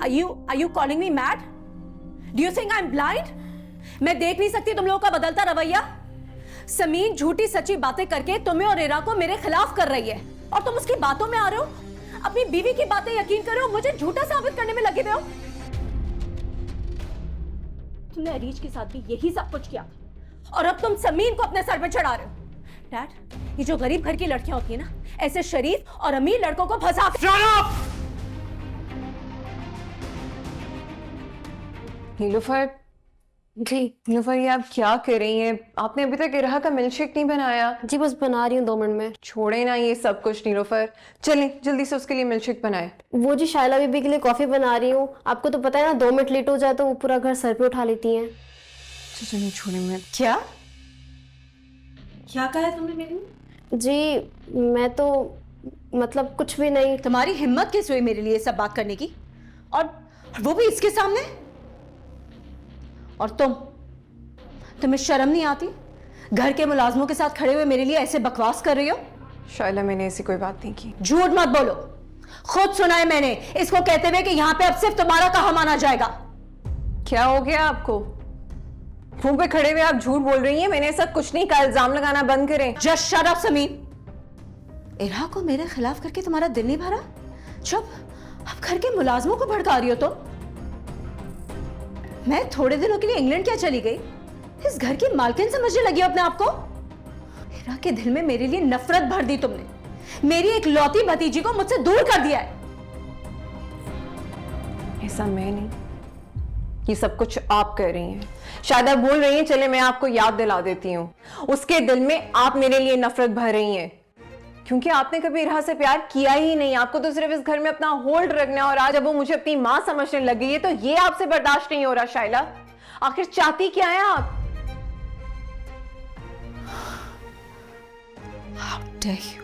Are you calling me mad? Do you think I'm blind? मैं देख नहीं सकती तुम लोगों का बदलता रवैया। समीन झूठी सच्ची बातें करके तुम्हें और इरा को मेरे खिलाफ कर रही है और तुम उसकी बातों में आ रहे हो। अपनी बीवी की बातें यकीन करो, मुझे झूठा साबित करने में लगे हुए हो। तुमने अरीज के साथ भी यही सब कुछ किया और अब तुम समीन को अपने सर पे चढ़ा रहे हो। डैड, ये जो गरीब घर की लड़कियां होती है ना, ऐसे शरीफ और अमीर लड़कों को फंसा नीलूफर जी, नीलूफर ये आप क्या कर रही हैं? आपने अभी तक इराह का मिल्कशेक नहीं बनाया। जी बस बना रही हूँ 2 मिनट में। छोड़े ना ये सब कुछ नीलूफर, चलें जल्दी से उसके लिए मिल्कशेक बनाए। वो जी शायला बीबी के लिए कॉफी बना रही हूँ। आपको तो पता है ना 2 मिनट लेट हो जाए तो वो पूरा घर सर पे उठा लेती हैं। चलिए छोड़े मैं। क्या कहा है तुमने मेरे लिए? जी मैं तो मतलब कुछ भी नहीं। तुम्हारी हिम्मत कैसे हुई मेरे लिए सब बात करने की, और वो भी इसके सामने? और तुम्हें शर्म नहीं आती? घर के मुलाजमों के साथ खड़े हुए मेरे लिए ऐसे बकवास कर रही हो। शायला मैंने ऐसी कोई बात नहीं की। झूठ मत बोलो, खुद सुना है मैंने इसको कहते हुए कि यहाँ पे अब सिर्फ तुम्हारा कहा माना जाएगा। क्या हो गया आपको? मुंह पे खड़े हुए आप झूठ बोल रही हैं। मैंने ऐसा कुछ नहीं कहा, इल्जाम लगाना बंद करें। Just shut up Sameen. Ira को मेरे खिलाफ करके तुम्हारा दिल नहीं भरा? चुप। अब घर के मुलाजमों को भड़का रही हो तो? मैं थोड़े दिनों के लिए इंग्लैंड क्या चली गई, इस घर की मालकिन समझने लगी हो अपने आप को? इरा के दिल में मेरे लिए नफरत भर दी तुमने। मेरी एक लौती भतीजी को मुझसे दूर कर दिया है। ऐसा मैं नहीं, ये सब कुछ आप कर रही हैं। शायद आप बोल रही हैं, चले मैं आपको याद दिला देती हूँ। उसके दिल में आप मेरे लिए नफरत भर रही हैं क्योंकि आपने कभी इरा से प्यार किया ही नहीं। आपको तो सिर्फ इस घर में अपना होल्ड रखना है और आज जब वो मुझे अपनी मां समझने लग गई है तो ये आपसे बर्दाश्त नहीं हो रहा। शायला आखिर चाहती क्या है आप? How dare you?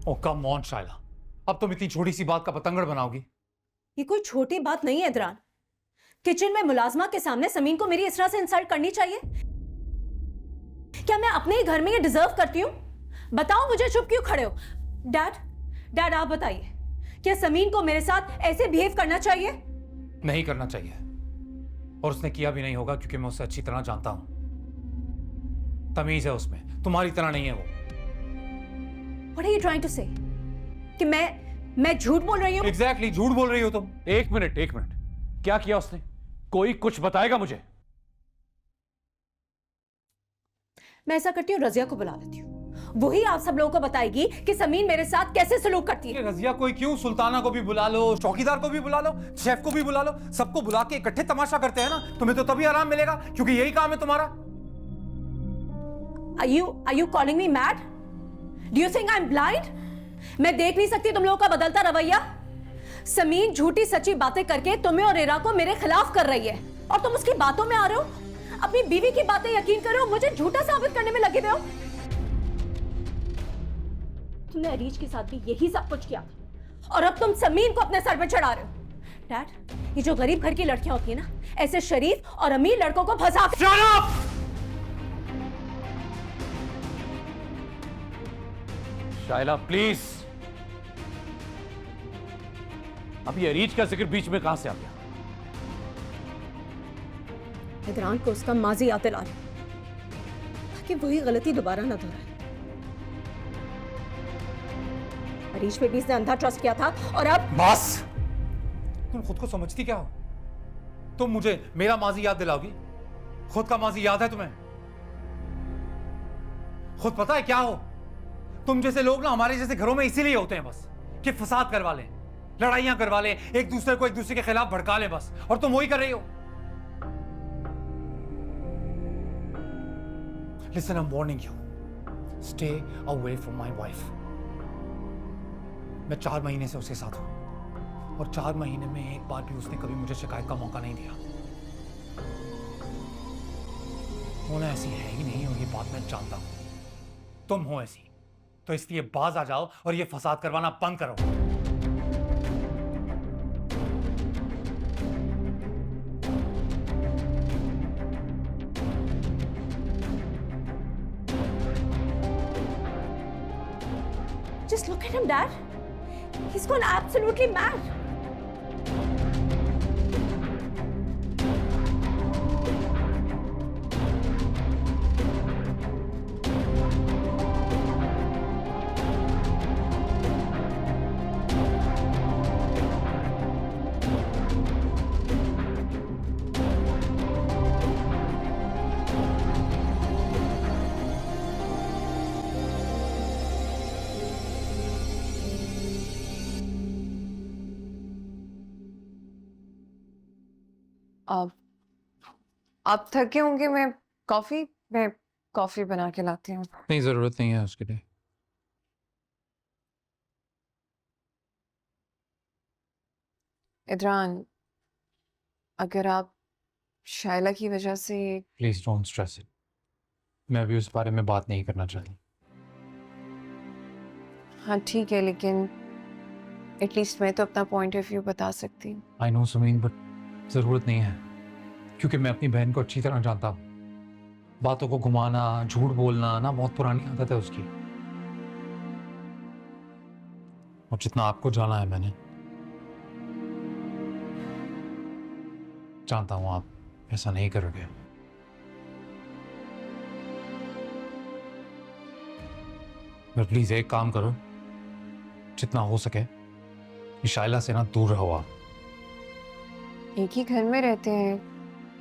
Oh come on Shayla, अब तुम इतनी छोटी सी बात का पतंगड़ बनाओगी? ये कोई छोटी बात नहीं है इदरान। किचन में मुलाजमा के सामने समीन को मेरी इस तरह से इंसल्ट करनी चाहिए? क्या मैं अपने ही घर में ये डिजर्व करती हूँ? बताओ मुझे, चुप क्यों खड़े हो? डैड आप बताइए, क्या समीन को मेरे साथ ऐसे बिहेव करना चाहिए? नहीं करना चाहिए, और उसने किया भी नहीं होगा क्योंकि मैं उसे अच्छी तरह जानता हूं। तमीज है उसमें, तुम्हारी तरह नहीं है वो। What are you trying to say? कि मैं झूठ बोल रही हूँ? Exactly, झूठ बोल रही हो तुम। एक मिनट, क्या किया उसने? कोई कुछ बताएगा मुझे? मैं ऐसा करती हूँ, रजिया को बुला लेती हूँ। वही आप सब लोगों को बताएगी कि समीन मेरे साथ कैसे सलूक करती है। रजिया कोई क्यों, सुल्ताना को भी बुला लो, चौकीदार को भी बुला लो, शेफ को भी बुला लो, सबको बुला के इकट्ठे तमाशा करते हैं ना, तुम्हें तो तभी आराम मिलेगा क्योंकि यही काम है तुम्हारा। Are you calling me mad? Do you think I'm blind? मैं देख नहीं सकती तुम लोगों का बदलता रवैया? समीन झूठी सच्ची बातें करके तुम्हें और इरा को मेरे खिलाफ कर रही है और तुम उसकी बातों में आ रहे हो। अपनी बीवी की बातें यकीन करो, मुझे झूठा साबित करने में लगे हुए हो। तुमने अरीज के साथ भी यही सब कुछ किया और अब तुम समीन को अपने सर पे चढ़ा रहे हो। डैड, ये जो गरीब घर की लड़कियां होती है ना, ऐसे शरीफ और अमीर लड़कों को फंसा। Shut up! शायला प्लीज, अब ये अरीज का जिक्र बीच में कहां से आ गया? इदरान को उसका माजी याद दिला रही ताकि वही गलती दोबारा ना दोहराए। अरीज पे भी इसने अंधा ट्रस्ट किया था और अब बस, तुम खुद को समझती क्या हो? तुम मुझे मेरा माजी याद दिलाओगी? खुद का माजी याद है तुम्हें? खुद पता है क्या हो? तुम जैसे लोग ना हमारे जैसे घरों में इसीलिए होते हैं बस कि फसाद करवा लें, लड़ाइयां करवा लें, एक दूसरे को एक दूसरे के खिलाफ भड़का लें बस, और तुम वही कर रही हो। Listen, I'm warning you. Stay away from my wife. मैं 4 महीने से उसके साथ हूं और 4 महीने में एक बार भी उसने कभी मुझे शिकायत का मौका नहीं दिया। वो ना ऐसी है ही नहीं और ये बात मैं जानता हूं। तुम हो ऐसी, तो इसलिए बाज आ जाओ और ये फसाद करवाना बंद करो। Just look at him, Dad. He's gone absolutely mad. आप थके होंगे, मैं कॉफी बना के लाती हूँ। नहीं, जरूरत नहीं है उसके लिए। इदरान, अगर आप शाइला की वजह से प्लीज डोंट स्ट्रेस इट। मैं अभी उस बारे में बात नहीं करना चाहती। हाँ ठीक है, लेकिन एटलीस्ट मैं तो अपना पॉइंट ऑफ व्यू बता सकती हूँ। आई नो सुमीन, बट जरूरत नहीं है, क्योंकि मैं अपनी बहन को अच्छी तरह जानता हूँ। बातों को घुमाना, झूठ बोलना ना बहुत पुरानी आदत है उसकी। और जितना आपको जाना है मैंने, जानता हूं आप ऐसा नहीं करोगे। पर प्लीज एक काम करो, जितना हो सके शाइला से ना दूर रहो आप। एक ही घर में रहते हैं,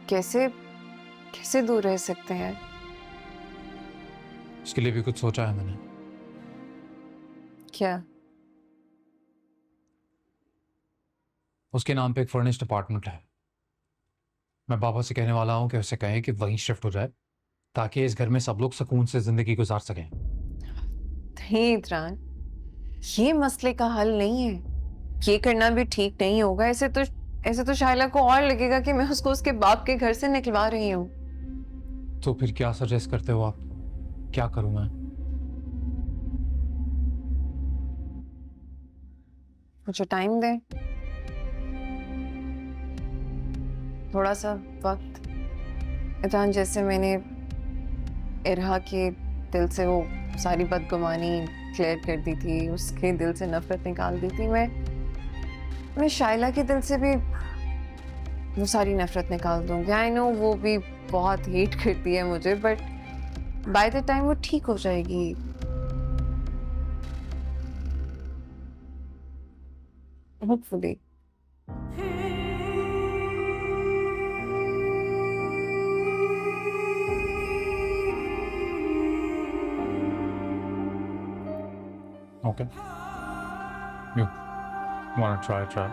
कैसे कैसे दूर रह सकते हैं? इसके लिए भी कुछ सोचा है मैंने। क्या? उसके नाम पे एक फर्निश्ड अपार्टमेंट है। मैं पापा से कहने वाला हूं कि उसे कहें कि वहीं शिफ्ट हो जाए, ताकि इस घर में सब लोग सुकून से जिंदगी गुजार सकें। नहीं इदरान, ये मसले का हल नहीं है। ये करना भी ठीक नहीं होगा। ऐसे तो शाइला को और लगेगा कि मैं उसको उसके बाप के घर से निकलवा रही हूँ। तो फिर क्या सजेस्ट करते हो आप? क्या करूं मैं? मुझे टाइम दे, थोड़ा सा वक्त। इदरान, जैसे मैंने इरहा के दिल से वो सारी बदगुमानी क्लियर कर दी थी, उसके दिल से नफरत निकाल दी थी, मैं शाइला के दिल से भी वो सारी नफरत निकाल दूंगी। आई नो वो भी बहुत हेट करती है मुझे, बट बाय द टाइम वो ठीक हो जाएगी। Hopefully. Okay. You wanna try?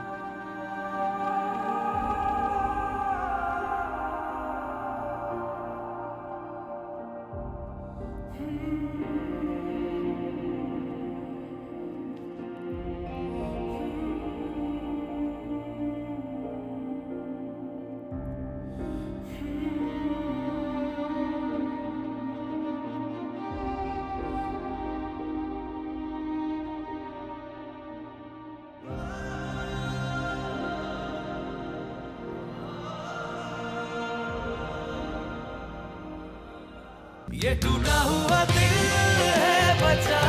ये टूटा हुआ दिल है बचा